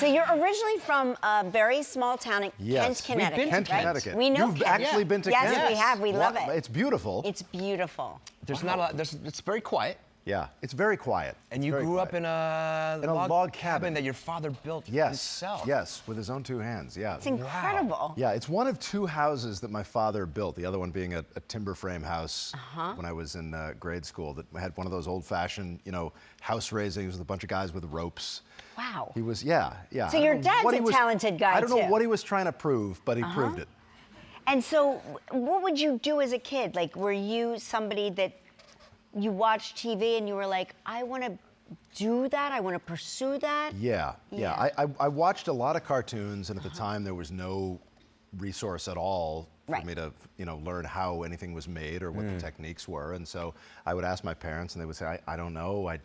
So you're originally from a very small town in Kent, Connecticut. We've been to right? Connecticut. We know You've Kent. actually been to Kent? Yes, we have. We love it. It's beautiful. It's beautiful. There's not a lot. It's very quiet. Yeah, it's very quiet. And you grew up in a log cabin that your father built himself. Yes, with his own two hands. Yeah. It's incredible. Wow. Yeah, it's one of two houses that my father built. The other one being a timber frame house when I was in grade school. That had one of those old-fashioned, house raisings with a bunch of guys with ropes. Wow. He was, yeah. So your dad's a talented guy, I don't know too. what he was trying to prove, but he proved it. And so, what would you do as a kid? Like, were you somebody that you watched TV and you were like, I want to do that, I want to pursue that? Yeah. I watched a lot of cartoons, and at the time there was no resource at all for me to, learn how anything was made or what the techniques were. And so I would ask my parents, and they would say, I don't know. I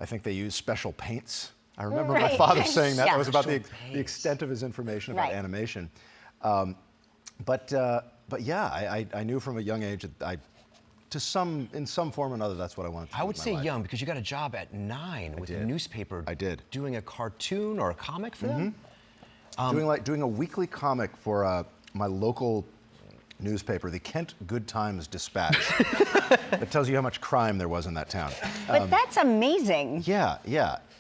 think they use special paints. I remember my father saying that. That was about the extent of his information about animation. But yeah, I knew from a young age that in some form or another, that's what I wanted to do. I would say young, because you got a job at 9 with a newspaper. I did. Doing a cartoon or a comic for them? Doing a weekly comic for my local newspaper, the Kent Good Times Dispatch. That tells you how much crime there was in that town. But that's amazing. Yeah.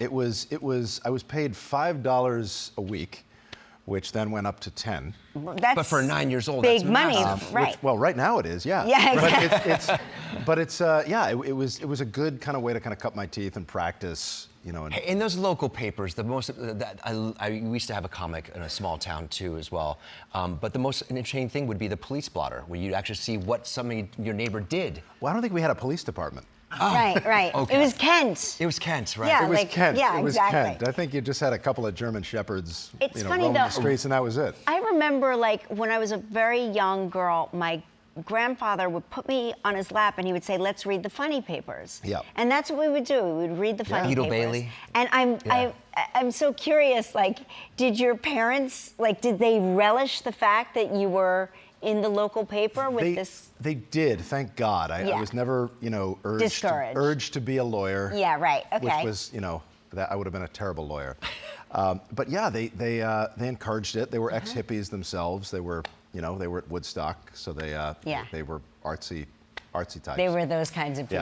I was paid $5 a week, which then went up to 10. That's but for 9 years old, big that's money, massive. right? Right now it is, yeah. Yeah, exactly. But it's it was a good kind of way to kind of cut my teeth and practice, In those local papers, I used to have a comic in a small town too as well. But the most interesting thing would be the police blotter, where you'd actually see what your neighbor did. Well, I don't think we had a police department. Right. Okay. It was Kent. It was Kent, right? Yeah, It was Kent. Yeah, it was exactly. Kent. I think you just had a couple of German shepherds, It's funny, roaming though. the streets, and that was it. I remember, when I was a very young girl, my grandfather would put me on his lap and he would say, let's read the funny papers. Yeah. And that's what we would do. We would read the funny Beetle papers. Bailey. And I'm so curious, did your parents, did they relish the fact that you were in the local paper with this? They did, thank God. I was never, urged to be a lawyer. Yeah, right, okay. Which was, that I would have been a terrible lawyer. But yeah, they encouraged it. They were ex-hippies themselves. They were, they were at Woodstock, so they were artsy types. They were those kinds of people.